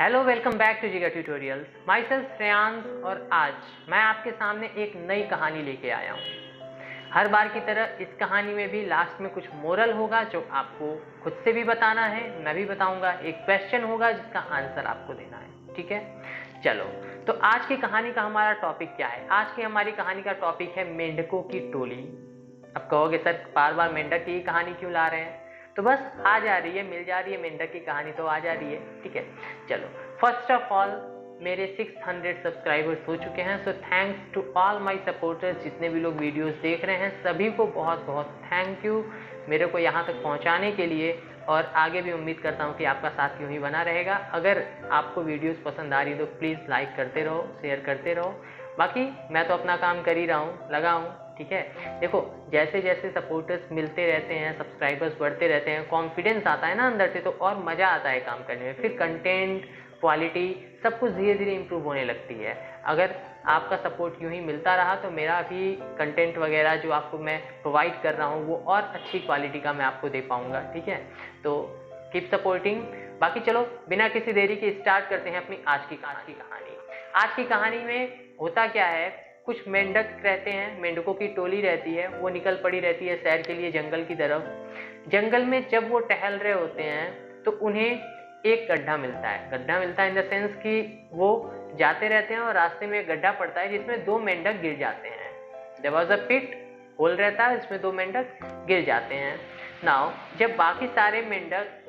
Hello, welcome back to जिगर tutorials. My self Shreyansh और आज मैं आपके सामने एक नई कहानी लेके आया हूँ। हर बार की तरह इस कहानी में भी लास्ट में कुछ मोरल होगा जो आपको खुद से भी बताना है, मैं भी बताऊंगा। एक क्वेश्चन होगा जिसका आंसर आपको देना है, ठीक है। चलो, तो आज की कहानी का हमारा टॉपिक क्या है? आज की हमारी कहानी का टॉपिक है मेंढकों की टोली। अब कहोगे सर बार बार मेंढक की कहानी क्यों ला रहे हैं? तो बस आ जा रही है, मिल जा रही है मेंढक की कहानी तो आ जा रही है, ठीक है। चलो, फर्स्ट ऑफ ऑल मेरे 600 सब्सक्राइबर्स हो चुके हैं, so thanks to all my supporters. जितने भी लोग वीडियोस देख रहे हैं सभी को बहुत बहुत थैंक यू मेरे को यहाँ तक पहुँचाने के लिए। और आगे भी उम्मीद करता हूँ कि आपका साथ यूँ ही बना रहेगा। अगर आपको वीडियोस पसंद आ रही तो प्लीज़ लाइक करते रहो, शेयर करते रहो। बाकी मैं तो अपना काम कर ही रहा हूँ, लगा हूँ, ठीक है। देखो, जैसे जैसे सपोर्टर्स मिलते रहते हैं, सब्सक्राइबर्स बढ़ते रहते हैं, कॉन्फिडेंस आता है ना अंदर से, तो और मज़ा आता है काम करने में। फिर कंटेंट क्वालिटी सब कुछ धीरे धीरे इम्प्रूव होने लगती है। अगर आपका सपोर्ट यूं ही मिलता रहा तो मेरा भी कंटेंट वगैरह जो आपको मैं प्रोवाइड कर रहा हूँ वो और अच्छी क्वालिटी का मैं आपको दे पाऊँगा, ठीक है। तो कीप सपोर्टिंग। बाकी चलो बिना किसी देरी के स्टार्ट करते हैं अपनी आज की कहानी। आज की कहानी में होता क्या है, कुछ मेंढक रहते हैं, मेंढकों की टोली रहती है, वो निकल पड़ी रहती है सैर के लिए जंगल की तरफ। जंगल में जब वो टहल रहे होते हैं तो उन्हें एक गड्ढा मिलता है इन द सेंस कि वो जाते रहते हैं और रास्ते में एक गड्ढा पड़ता है जिसमें दो मेंढक गिर जाते हैं। There was a pit, hole रहता है, इसमें दो मेंढक गिर जाते हैं। नाउ जब बाकी सारे मेंढक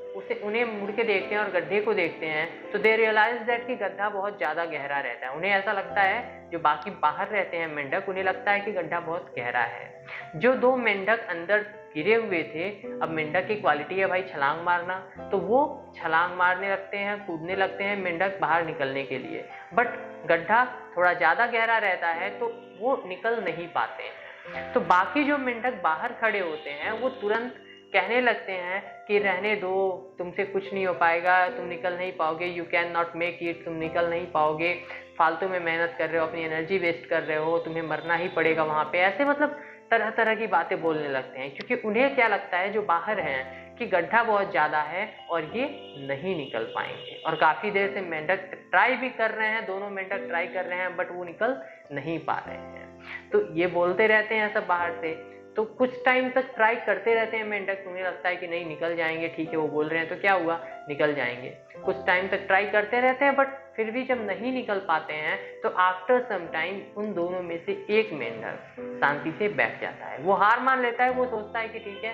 उन्हें मुड़ के देखते हैं और गड्ढे को देखते हैं तो दे रियलाइज दैट कि गड्ढा बहुत ज़्यादा गहरा रहता है। उन्हें ऐसा लगता है, जो बाकी बाहर रहते हैं मेंढक, उन्हें लगता है कि गड्ढा बहुत गहरा है। जो दो मेंढक अंदर गिरे हुए थे, अब मेंढक की क्वालिटी है भाई छलांग मारना, तो वो छलांग मारने लगते हैं, कूदने लगते हैं मेंढक बाहर निकलने के लिए। बट गड्ढा थोड़ा ज़्यादा गहरा रहता है तो वो निकल नहीं पाते हैं। तो बाकी जो मेंढक बाहर खड़े होते हैं वो तुरंत कहने लगते हैं कि रहने दो, तुमसे कुछ नहीं हो पाएगा, तुम निकल नहीं पाओगे, you can not make it, तुम निकल नहीं पाओगे, फालतू में मेहनत कर रहे हो, अपनी एनर्जी वेस्ट कर रहे हो, तुम्हें मरना ही पड़ेगा वहाँ पे। ऐसे मतलब तरह तरह की बातें बोलने लगते हैं, क्योंकि उन्हें क्या लगता है जो बाहर हैं कि गड्ढा बहुत ज़्यादा है और ये नहीं निकल पाएंगे। और काफ़ी देर से मेंढक ट्राई भी कर रहे हैं, दोनों मेंढक ट्राई कर रहे हैं बट वो निकल नहीं पा रहे हैं। तो ये बोलते रहते हैं सब बाहर से। तो कुछ टाइम तक ट्राई करते रहते हैं मेंढक, उन्हें लगता है कि नहीं निकल जाएंगे, ठीक है वो बोल रहे हैं तो क्या हुआ, निकल जाएंगे। कुछ टाइम तक ट्राई करते रहते हैं बट फिर भी जब नहीं निकल पाते हैं तो आफ्टर सम टाइम उन दोनों में से एक मेंढक शांति से बैठ जाता है। वो हार मान लेता है, वो सोचता है कि ठीक है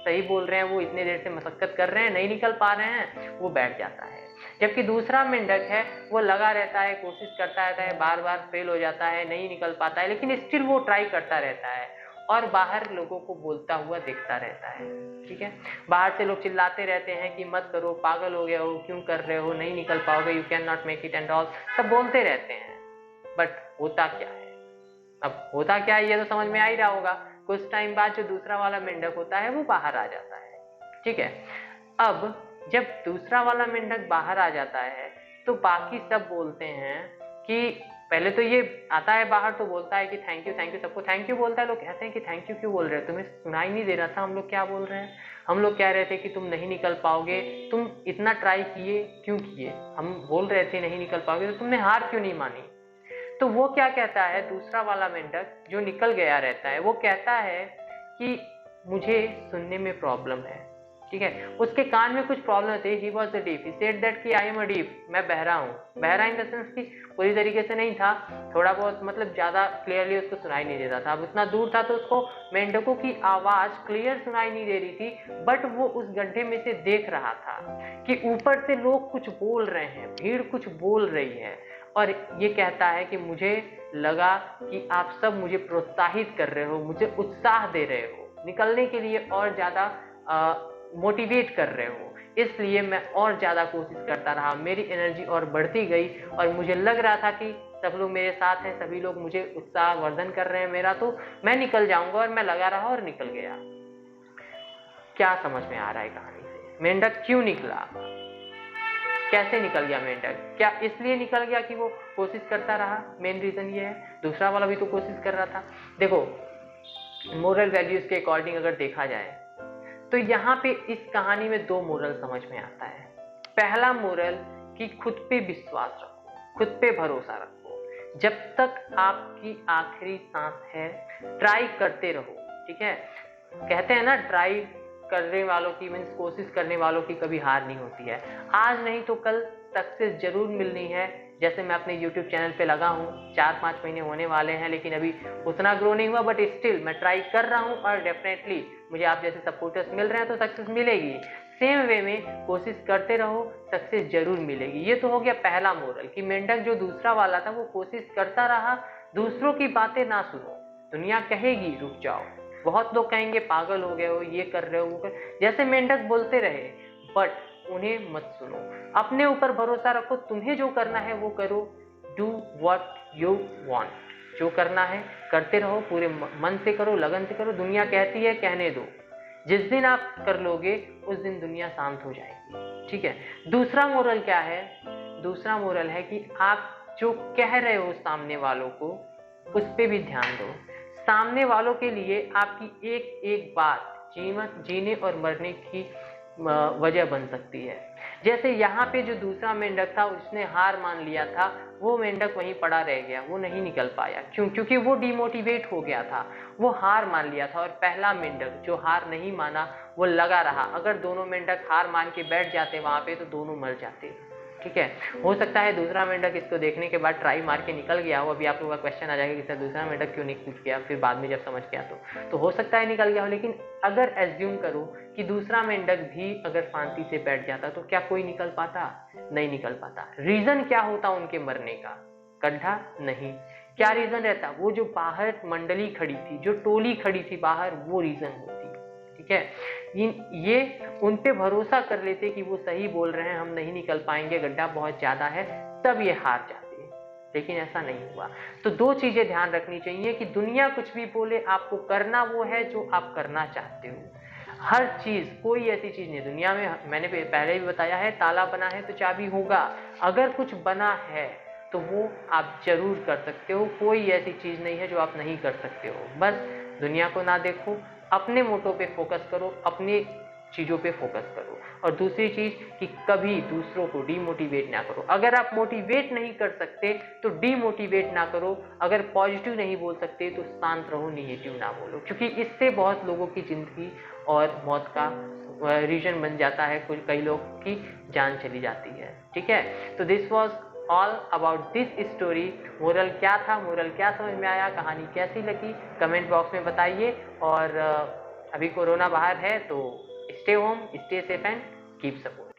सही बोल रहे हैं, वो इतने देर से मशक्कत कर रहे हैं, नहीं निकल पा रहे हैं, वो बैठ जाता है। जबकि दूसरा मेंढक है वो लगा रहता है, कोशिश करता रहता है, बार बार फेल हो जाता है, नहीं निकल पाता है, लेकिन स्टिल वो ट्राई करता रहता है और बाहर लोगों को बोलता हुआ दिखता रहता है, ठीक है। बाहर से लोग चिल्लाते रहते हैं कि मत करो, पागल हो गया हो, क्यों कर रहे हो, नहीं निकल पाओगे, you can not make it and all, सब बोलते रहते हैं। बट होता क्या है, अब होता क्या है ये तो समझ में आ ही रहा होगा। कुछ टाइम बाद जो दूसरा वाला मेंढक होता है वो बाहर आ जाता है, ठीक है। अब जब दूसरा वाला मेंढक बाहर आ जाता है तो बाकी सब बोलते हैं कि पहले तो ये आता है बाहर तो बोलता है कि थैंक यू, सबको थैंक यू बोलता है। लोग कहते हैं कि थैंक यू क्यों बोल रहे हो, तुम्हें सुनाई नहीं दे रहा था हम लोग क्या बोल रहे हैं? हम लोग कह रहे थे कि तुम नहीं निकल पाओगे, तुम इतना ट्राई किए क्यों किए, हम बोल रहे थे नहीं निकल पाओगे तो तुमने हार क्यों नहीं मानी? तो वो क्या कहता है, दूसरा वाला मेंढक जो निकल गया रहता है वो कहता है कि मुझे सुनने में प्रॉब्लम है, ठीक है, उसके कान में कुछ प्रॉब्लम थी। He was a deaf, he said that कि आई एम अ डीफ, मैं बहरा हूँ। बहरा इन द सेंस कि पूरी तरीके से नहीं था, थोड़ा बहुत मतलब ज़्यादा क्लियरली उसको सुनाई नहीं देता था। अब इतना दूर था तो उसको मेंढकों की आवाज़ क्लियर सुनाई नहीं दे रही थी, बट वो उस गड्ढे में से देख रहा था कि ऊपर से लोग कुछ बोल रहे हैं, भीड़ कुछ बोल रही है। और ये कहता है कि मुझे लगा कि आप सब मुझे प्रोत्साहित कर रहे हो, मुझे उत्साह दे रहे हो, निकलने के लिए और ज़्यादा मोटिवेट कर रहे हो, इसलिए मैं और ज़्यादा कोशिश करता रहा, मेरी एनर्जी और बढ़ती गई और मुझे लग रहा था कि सब लोग मेरे साथ हैं, सभी लोग मुझे उत्साहवर्धन कर रहे हैं मेरा, तो मैं निकल जाऊंगा। और मैं लगा रहा और निकल गया। क्या समझ में आ रहा है कहानी से? मेंढक क्यों निकला, कैसे निकल गया मेंढक? क्या इसलिए निकल गया कि वो कोशिश करता रहा? मेन रीजन ये है। दूसरा वाला भी तो कोशिश कर रहा था। देखो, मोरल वैल्यूज के अकॉर्डिंग अगर देखा जाए तो यहाँ पे इस कहानी में दो मोरल समझ में आता है। पहला मोरल कि खुद पे विश्वास रखो, खुद पे भरोसा रखो। जब तक आपकी आखिरी सांस है ट्राई करते रहो, ठीक है। कहते हैं ना, ट्राई करने वालों की मीन्स कोशिश करने वालों की कभी हार नहीं होती है। आज नहीं तो कल सक्सेस जरूर मिलनी है। जैसे मैं अपने YouTube चैनल पे लगा हूँ, 4-5 महीने होने वाले हैं, लेकिन अभी उतना ग्रो नहीं हुआ, बट स्टिल मैं ट्राई कर रहा हूँ और डेफिनेटली मुझे आप जैसे सपोर्टर्स मिल रहे हैं तो सक्सेस मिलेगी। सेम वे में कोशिश करते रहो, सक्सेस जरूर मिलेगी। ये तो हो गया पहला मोरल कि मेंढक जो दूसरा वाला था वो कोशिश करता रहा, दूसरों की बातें ना सुनो। दुनिया कहेगी रुक जाओ, बहुत लोग कहेंगे पागल हो गए हो, ये कर रहे हो, वो कर, जैसे मेंढक बोलते रहे, बट उन्हें मत सुनो। अपने ऊपर भरोसा रखो, तुम्हें जो करना है वो करो। डू व्हाट यू वांट, जो करना है करते रहो, पूरे मन से करो, लगन से करो। दुनिया कहती है कहने दो, जिस दिन आप कर लोगे उस दिन दुनिया शांत हो जाएगी, ठीक है। दूसरा मोरल क्या है? दूसरा मोरल है कि आप जो कह रहे हो सामने वालों को, उस पर भी ध्यान दो। सामने वालों के लिए आपकी एक एक बात जीने और मरने की वजह बन सकती है। जैसे यहाँ पे जो दूसरा मेंढक था उसने हार मान लिया था, वो मेंढक वहीं पड़ा रह गया, वो नहीं निकल पाया। क्यों? क्योंकि वो डिमोटिवेट हो गया था, वो हार मान लिया था। और पहला मेंढक जो हार नहीं माना वो लगा रहा। अगर दोनों मेंढक हार मान के बैठ जाते वहां पे तो दोनों मर जाते, ठीक है। हो सकता है दूसरा मेंढक इसको देखने के बाद ट्राई मार के निकल गया हो। अभी आप लोगों का क्वेश्चन आ जाएगा कि सर दूसरा मेंढक क्यों निकल गया, फिर बाद में जब समझ गया तो हो सकता है निकल गया हो। लेकिन अगर एज्यूम करो कि दूसरा मेंढक भी अगर फांसी से बैठ जाता तो क्या कोई निकल पाता? नहीं निकल पाता। रीजन क्या होता उनके मरने का? गड्ढा नहीं। क्या रीजन रहता? वो जो बाहर मंडली खड़ी थी, जो टोली खड़ी थी बाहर, वो रीजन होती, ठीक है। ये उन पे भरोसा कर लेते कि वो सही बोल रहे हैं, हम नहीं निकल पाएंगे, गड्ढा बहुत ज्यादा है, तब ये हार जाते। लेकिन ऐसा नहीं हुआ। तो दो चीजें ध्यान रखनी चाहिए कि दुनिया कुछ भी बोले, आपको करना वो है जो आप करना चाहते हो। हर चीज, कोई ऐसी चीज नहीं दुनिया में, मैंने पहले भी बताया है, ताला बना है तो चाबी होगा। अगर कुछ बना है तो वो आप जरूर कर सकते हो। कोई ऐसी चीज नहीं है जो आप नहीं कर सकते हो। बस दुनिया को ना देखो, अपने मोटो पे फोकस करो, अपनी चीजों पे फोकस करो। और दूसरी चीज कि कभी दूसरों को डीमोटिवेट ना करो। अगर आप मोटिवेट नहीं कर सकते तो डीमोटिवेट ना करो। अगर पॉजिटिव नहीं बोल सकते तो शांत रहो, निगेटिव ना बोलो, क्योंकि इससे बहुत लोगों की जिंदगी और मौत का रीजन बन जाता है। कई लोग की जान चली जाती है, ठीक है। तो this was all about this story. Moral क्या था, मोरल क्या समझ में आया, कहानी कैसी लगी, कमेंट बॉक्स में बताइए। और अभी कोरोना बाहर है तो stay home, stay safe and keep support.